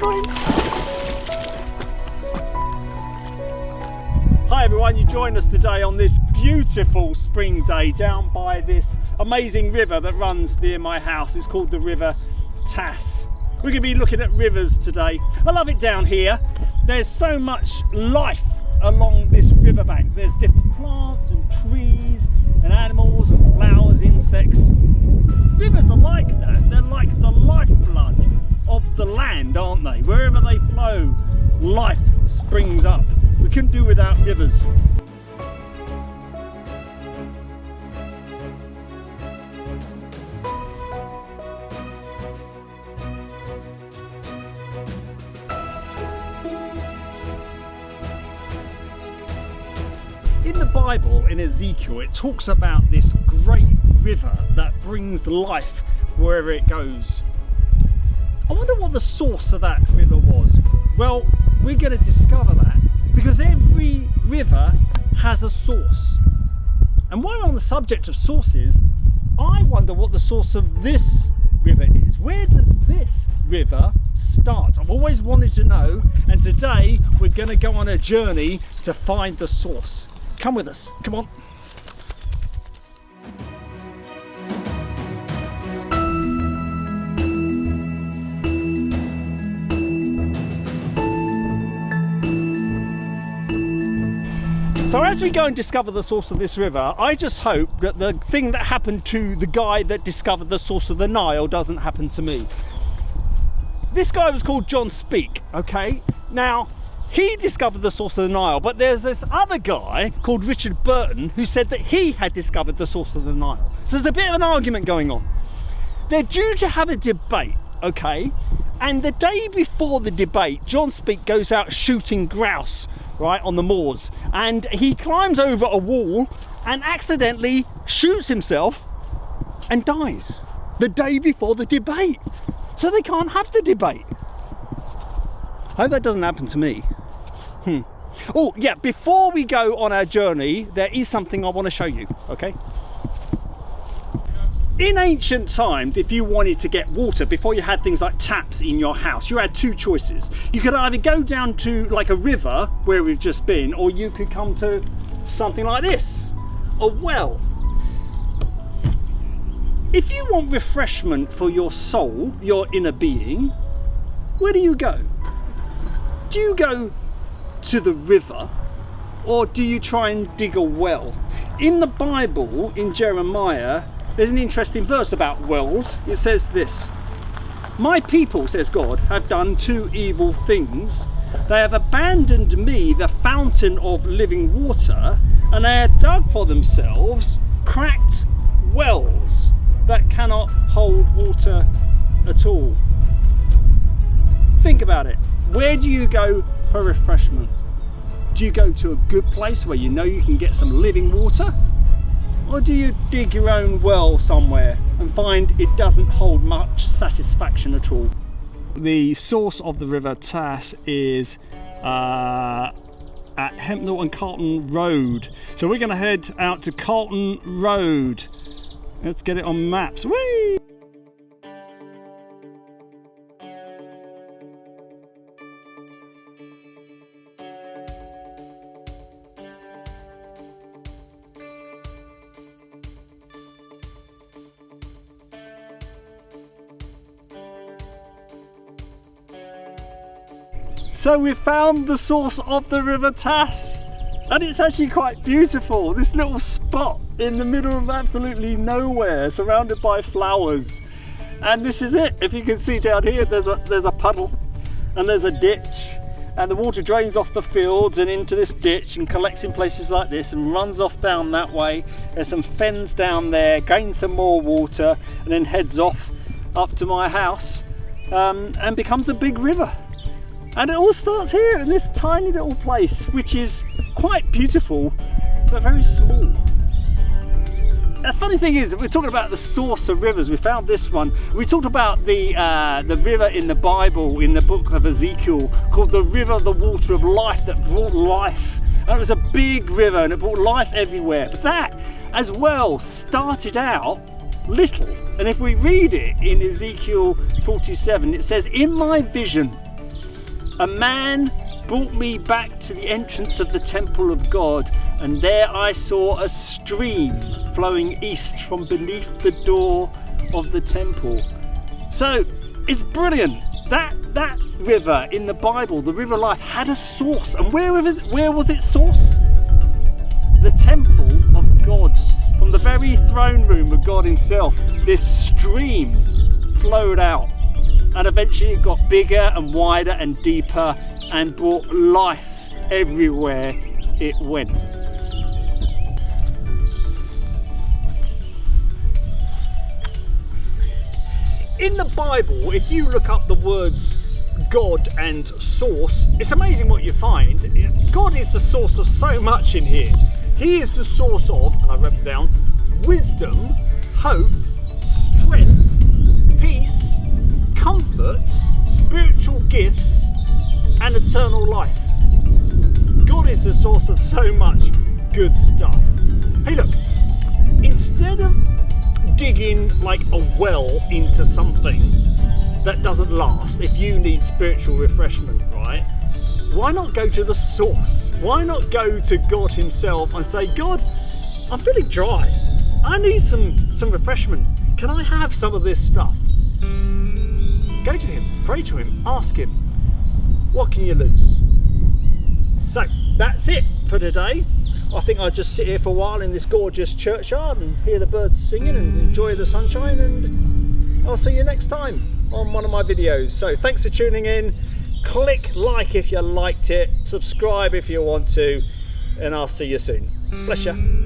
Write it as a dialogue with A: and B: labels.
A: going. Hi everyone, you join us today on this beautiful spring day down by this amazing river that runs near my house. It's called the River Tass. We're going to be looking at rivers today. I love it down here. There's so much life along this riverbank. There's different plants and trees and animals and flowers, insects. Rivers are like that. They're like the lifeblood of the land, aren't they? Wherever they flow, life springs up. We couldn't do without rivers. In the Bible, in Ezekiel, it talks about this great river that brings life wherever it goes. I wonder what the source of that river was. Well, we're going to discover that because every river has a source. And while we're on the subject of sources, I wonder what the source of this river is. Where does this river start? I've always wanted to know, and today we're going to go on a journey to find the source. Come with us, come on. So as we go and discover the source of this river, I just hope that the thing that happened to the guy that discovered the source of the Nile doesn't happen to me. This guy was called John Speke, okay? Now, he discovered the source of the Nile, but there's this other guy called Richard Burton who said that he had discovered the source of the Nile. So there's a bit of an argument going on. They're due to have a debate, okay? And the day before the debate, John Speke goes out shooting grouse, right, on the moors. And he climbs over a wall and accidentally shoots himself and dies the day before the debate. So they can't have the debate. I hope that doesn't happen to me. Oh yeah, before we go on our journey, there is something I want to show you, okay? In ancient times, if you wanted to get water, before you had things like taps in your house, you had two choices. You could either go down to like a river, where we've just been, or you could come to something like this, a well. If you want refreshment for your soul, your inner being, where do you go? Do you go to the river, or do you try and dig a well? In the Bible, in Jeremiah, there's an interesting verse about wells. It says this: "My people, says God, have done two evil things. They have abandoned me, the fountain of living water, and they have dug for themselves cracked wells that cannot hold water at all." Think about it. Where do you go for refreshment? Do you go to a good place where you know you can get some living water? Or do you dig your own well somewhere and find it doesn't hold much satisfaction at all? The source of the River Tass is at Hempnell and Carlton Road. So we're going to head out to Carlton Road. Let's get it on maps. Whee! So we found the source of the River Tass, and it's actually quite beautiful. This little spot in the middle of absolutely nowhere, surrounded by flowers. And this is it. If you can see down here, there's a puddle and there's a ditch, and the water drains off the fields and into this ditch and collects in places like this and runs off down that way. There's some fens down there, gains some more water, and then heads off up to my house and becomes a big river. And it all starts here in this tiny little place, which is quite beautiful, but very small. The funny thing is, we're talking about the source of rivers. We found this one. We talked about the river in the Bible, in the book of Ezekiel, called the river of the water of life, that brought life. And it was a big river and it brought life everywhere. But that as well started out little. And if we read it in Ezekiel 47, it says, "In my vision, A man brought me back to the entrance of the temple of God, and there I saw a stream flowing east from beneath the door of the temple. So it's brilliant. That river in the Bible, the river life, had a source. And where was its source? The temple of God. From the very throne room of God himself, this stream flowed out. And eventually it got bigger and wider and deeper and brought life everywhere it went. In the Bible, if you look up the words God and source, it's amazing what you find. God is the source of so much in here. He is the source of, and I wrote it down, wisdom, hope, strength, peace, comfort, spiritual gifts, and eternal life. God is the source of so much good stuff. Hey look, instead of digging like a well into something that doesn't last, if you need spiritual refreshment, right, why not go to the source? Why not go to God himself and say, God, I'm feeling dry. I need some refreshment. Can I have some of this stuff? Go to him, pray to him, ask him. What can you lose? So that's it for today. I think I'll just sit here for a while in this gorgeous churchyard and hear the birds singing and enjoy the sunshine, and I'll see you next time on one of my videos. So thanks for tuning in. Click like if you liked it, subscribe if you want to, and I'll see you soon. Bless you.